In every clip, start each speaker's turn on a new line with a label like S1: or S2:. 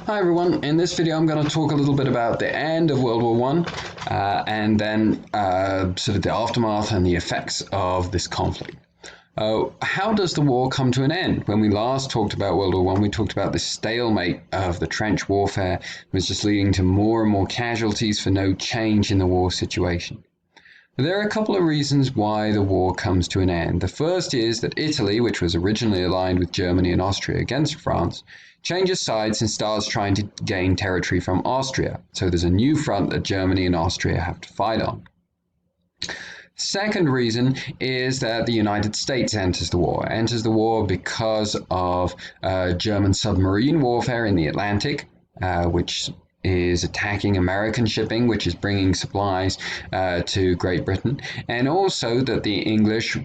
S1: Hi everyone, in this video I'm going to talk a little bit about the end of World War One, and then sort of the aftermath and the effects of this conflict. How does the war come to an end? When we last talked about World War One, we talked about the stalemate of the trench warfare was just leading to more and more casualties for no change in the war situation. There are a couple of reasons why the war comes to an end. The first is that Italy, which was originally aligned with Germany and Austria against France, changes sides and starts trying to gain territory from Austria. So there's a new front that Germany and Austria have to fight on. Second reason is that the United States enters the war because of German submarine warfare in the Atlantic, which is attacking American shipping, which is bringing supplies to Great Britain, and also that the English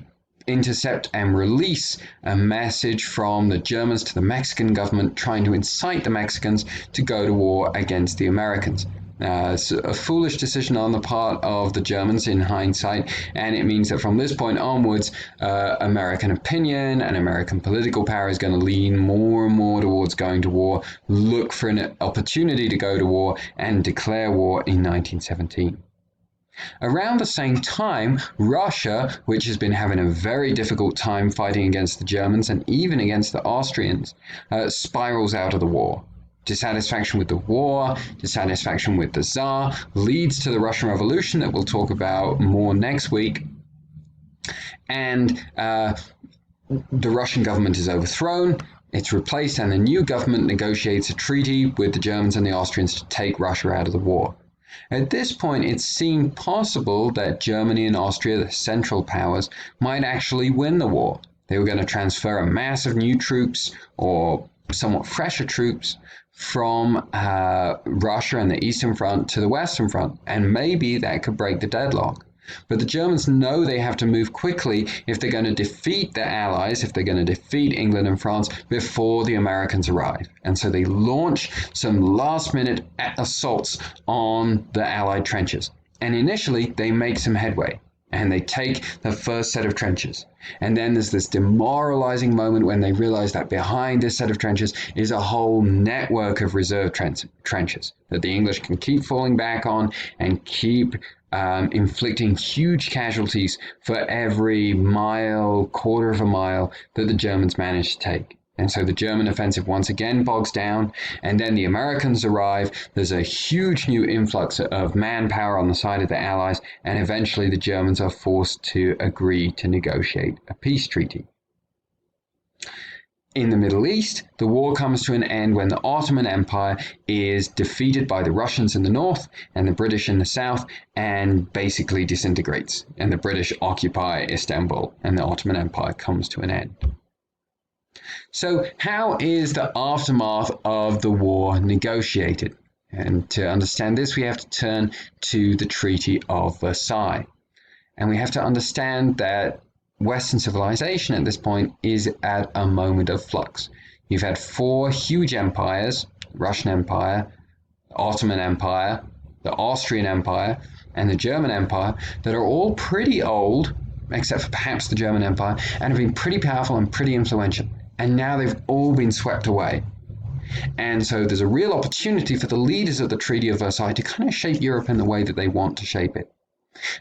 S1: intercept and release a message from the Germans to the Mexican government trying to incite the Mexicans to go to war against the Americans. It's a foolish decision on the part of the Germans in hindsight, and it means that from this point onwards, American opinion and American political power is going to lean more and more towards going to war, look for an opportunity to go to war, and declare war in 1917. Around the same time, Russia, which has been having a very difficult time fighting against the Germans and even against the Austrians, spirals out of the war. Dissatisfaction with the war, dissatisfaction with the Tsar, leads to the Russian Revolution that we'll talk about more next week. And the Russian government is overthrown, it's replaced, and the new government negotiates a treaty with the Germans and the Austrians to take Russia out of the war. At this point, it seemed possible that Germany and Austria, the Central Powers, might actually win the war. They were going to transfer a mass of new troops or somewhat fresher troops from Russia and the Eastern Front to the Western Front, and maybe that could break the deadlock. But the Germans know they have to move quickly if they're going to defeat their allies, if they're going to defeat England and France before the Americans arrive. And so they launch some last-minute assaults on the Allied trenches. And initially, they make some headway, and they take the first set of trenches. And then there's this demoralizing moment when they realize that behind this set of trenches is a whole network of reserve trenches that the English can keep falling back on and keep inflicting huge casualties for every mile, quarter of a mile that the Germans manage to take. And so the German offensive once again bogs down, and then the Americans arrive. There's a huge new influx of manpower on the side of the Allies, and eventually the Germans are forced to agree to negotiate a peace treaty. In the Middle East, the war comes to an end when the Ottoman Empire is defeated by the Russians in the north and the British in the south, and basically disintegrates. And the British occupy Istanbul, and the Ottoman Empire comes to an end. So how is the aftermath of the war negotiated? And to understand this, we have to turn to the Treaty of Versailles. And we have to understand that Western civilization at this point is at a moment of flux. You've had four huge empires, Russian Empire, the Ottoman Empire, the Austrian Empire, and the German Empire, that are all pretty old, except for perhaps the German Empire, and have been pretty powerful and pretty influential. And now they've all been swept away. And so there's a real opportunity for the leaders of the Treaty of Versailles to kind of shape Europe in the way that they want to shape it.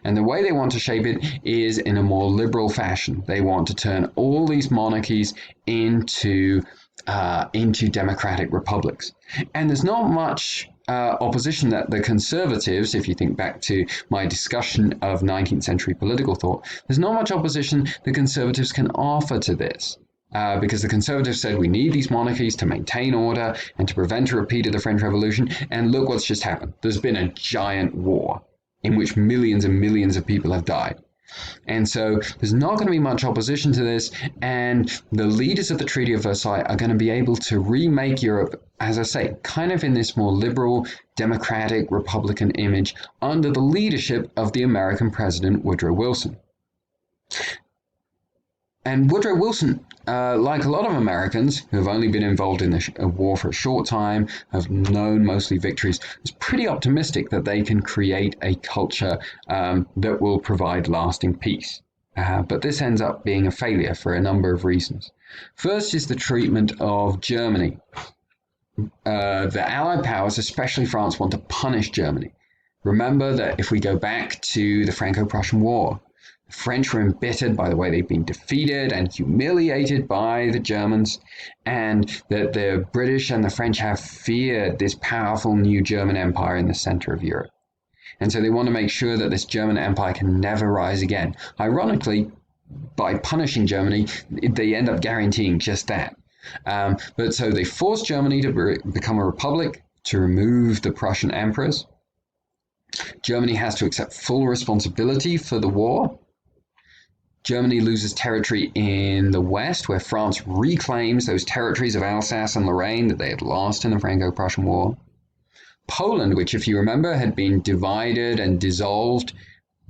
S1: And the way they want to shape it is in a more liberal fashion. They want to turn all these monarchies into democratic republics. And there's not much opposition that the conservatives, if you think back to my discussion of 19th century political thought, there's not much opposition the conservatives can offer to this. Because the conservatives said we need these monarchies to maintain order and to prevent a repeat of the French Revolution. And look what's just happened. There's been a giant war in which millions and millions of people have died. And so there's not going to be much opposition to this. And the leaders of the Treaty of Versailles are going to be able to remake Europe, as I say, kind of in this more liberal, democratic, republican image under the leadership of the American president, Woodrow Wilson. And Woodrow Wilson, like a lot of Americans who have only been involved in the war for a short time, have known mostly victories, is pretty optimistic that they can create a culture that will provide lasting peace. But this ends up being a failure for a number of reasons. First is the treatment of Germany. the Allied powers, especially France, want to punish Germany. Remember that if we go back to the Franco-Prussian War, the French were embittered by the way they'd been defeated and humiliated by the Germans, and that the British and the French have feared this powerful new German empire in the center of Europe. And so they want to make sure that this German empire can never rise again. Ironically, by punishing Germany, they end up guaranteeing just that. But so they forced Germany to become a republic, to remove the Prussian emperors. Germany has to accept full responsibility for the war. Germany loses territory in the west, where France reclaims those territories of Alsace and Lorraine that they had lost in the Franco-Prussian War. Poland, which, if you remember, had been divided and dissolved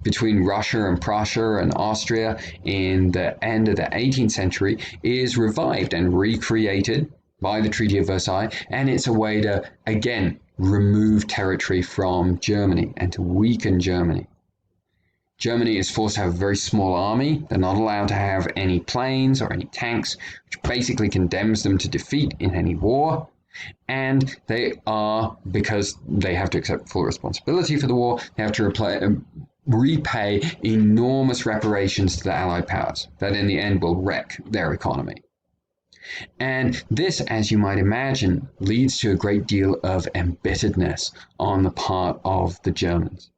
S1: between Russia and Prussia and Austria in the end of the 18th century, is revived and recreated by the Treaty of Versailles, and it's a way to, again, remove territory from Germany and to weaken Germany. Germany is forced to have a very small army. They're not allowed to have any planes or any tanks, which basically condemns them to defeat in any war. And they are, because they have to accept full responsibility for the war, they have to repay enormous reparations to the Allied powers that in the end will wreck their economy. And this, as you might imagine, leads to a great deal of embitteredness on the part of the Germans.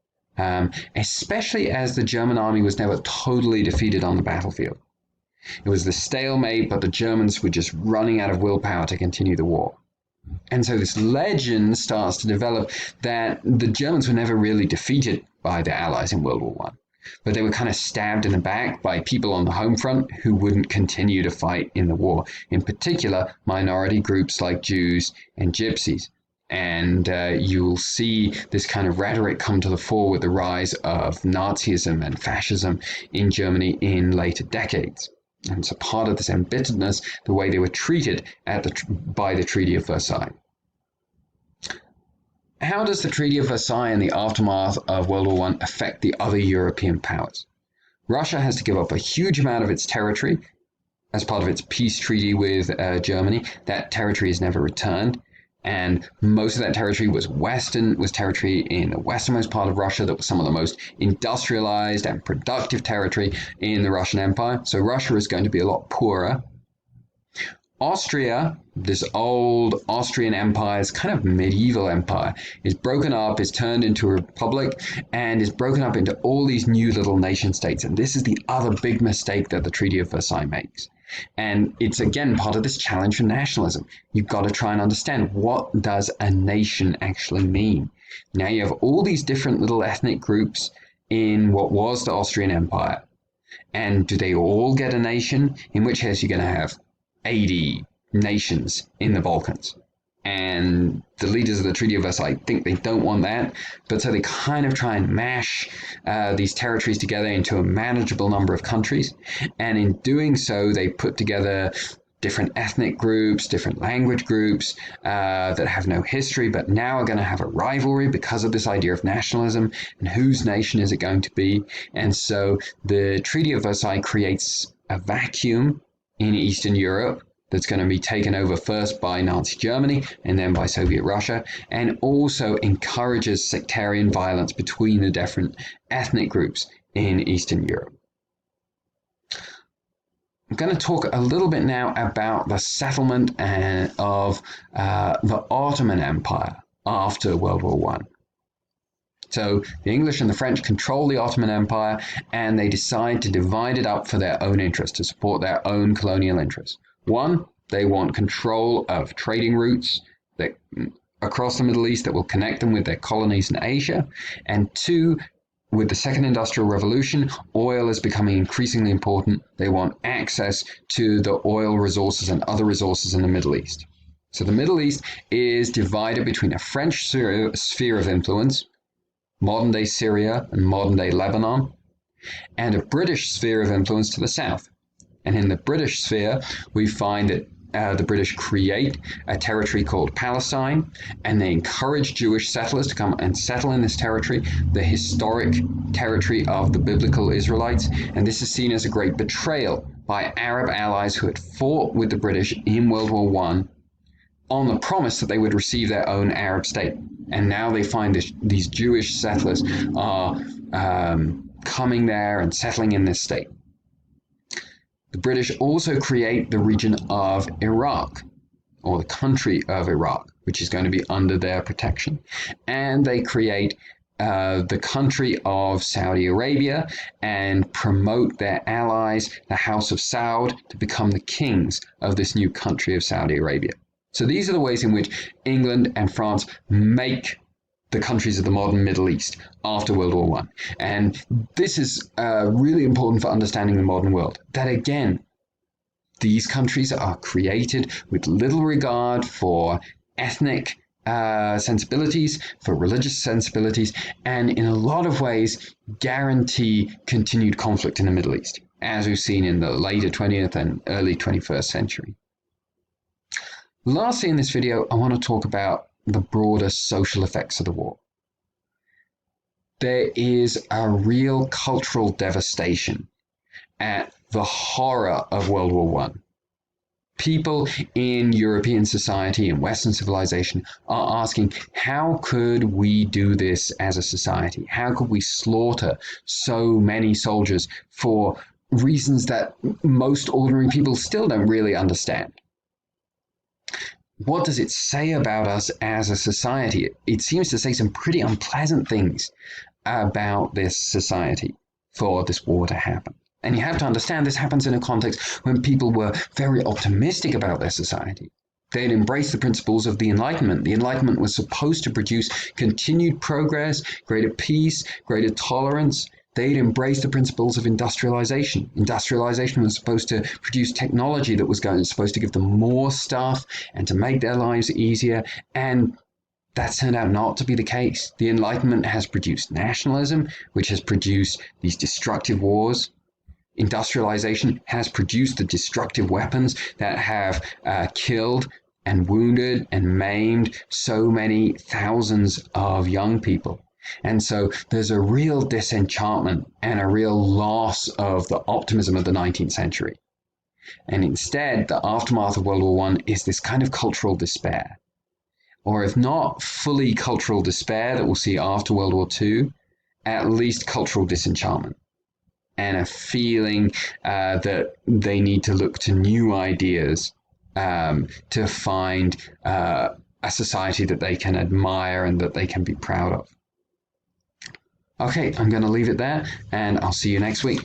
S1: Especially as the German army was never totally defeated on the battlefield. It was the stalemate, but the Germans were just running out of willpower to continue the war. And so this legend starts to develop that the Germans were never really defeated by the Allies in World War I, but they were kind of stabbed in the back by people on the home front who wouldn't continue to fight in the war, in particular minority groups like Jews and Gypsies. And you'll see this kind of rhetoric come to the fore with the rise of Nazism and fascism in Germany in later decades. And so part of this embitteredness, the way they were treated by the Treaty of Versailles. How does the Treaty of Versailles and the aftermath of World War I affect the other European powers? Russia has to give up a huge amount of its territory as part of its peace treaty with Germany. That territory is never returned. And most of that territory was territory in the westernmost part of Russia that was some of the most industrialized and productive territory in the Russian Empire. So Russia is going to be a lot poorer. Austria, this old Austrian empire, is kind of medieval empire, is broken up, is turned into a republic, and is broken up into all these new little nation states. And this is the other big mistake that the Treaty of Versailles makes. And it's, again, part of this challenge for nationalism. You've got to try and understand, what does a nation actually mean? Now you have all these different little ethnic groups in what was the Austrian Empire. And do they all get a nation? In which case you're going to have 80 nations in the Balkans. And the leaders of the Treaty of Versailles think they don't want that, but so they kind of try and mash these territories together into a manageable number of countries. And in doing so, they put together different ethnic groups, different language groups that have no history, but now are going to have a rivalry because of this idea of nationalism and whose nation is it going to be. And so the Treaty of Versailles creates a vacuum in Eastern Europe that's going to be taken over first by Nazi Germany and then by Soviet Russia, and also encourages sectarian violence between the different ethnic groups in Eastern Europe. I'm going to talk a little bit now about the settlement of the Ottoman Empire after World War I. So the English and the French control the Ottoman Empire, and they decide to divide it up for their own interests, to support their own colonial interests. One, they want control of trading routes across the Middle East that will connect them with their colonies in Asia. And two, with the Second Industrial Revolution, oil is becoming increasingly important. They want access to the oil resources and other resources in the Middle East. So the Middle East is divided between a French sphere of influence, modern-day Syria and modern-day Lebanon, and a British sphere of influence to the south. And in the British sphere, we find that the British create a territory called Palestine, and they encourage Jewish settlers to come and settle in this territory, the historic territory of the biblical Israelites. And this is seen as a great betrayal by Arab allies who had fought with the British in World War I on the promise that they would receive their own Arab state. And now they find these Jewish settlers are coming there and settling in this state. The British also create the region of Iraq, or the country of Iraq, which is going to be under their protection. And they create the country of Saudi Arabia and promote their allies, the House of Saud, to become the kings of this new country of Saudi Arabia. So these are the ways in which England and France make the countries of the modern Middle East after World War I. And this is really important for understanding the modern world. That again, these countries are created with little regard for ethnic sensibilities, for religious sensibilities, and in a lot of ways guarantee continued conflict in the Middle East, as we've seen in the later 20th and early 21st century. Lastly in this video, I want to talk about the broader social effects of the war. There is a real cultural devastation at the horror of World War I. People in European society and Western civilization are asking, how could we do this as a society? How could we slaughter so many soldiers for reasons that most ordinary people still don't really understand? What does it say about us as a society? It seems to say some pretty unpleasant things about this society for this war to happen. And you have to understand this happens in a context when people were very optimistic about their society. They'd embraced the principles of the Enlightenment. The Enlightenment was supposed to produce continued progress, greater peace, greater tolerance. They'd embraced the principles of industrialization. Industrialization was supposed to produce technology that was supposed to give them more stuff and to make their lives easier. And that's turned out not to be the case. The Enlightenment has produced nationalism, which has produced these destructive wars. Industrialization has produced the destructive weapons that have killed and wounded and maimed so many thousands of young people. And so there's a real disenchantment and a real loss of the optimism of the 19th century. And instead, the aftermath of World War I is this kind of cultural despair. Or if not fully cultural despair that we'll see after World War II, at least cultural disenchantment. And a feeling that they need to look to new ideas to find a society that they can admire and that they can be proud of. Okay, I'm going to leave it there, and I'll see you next week.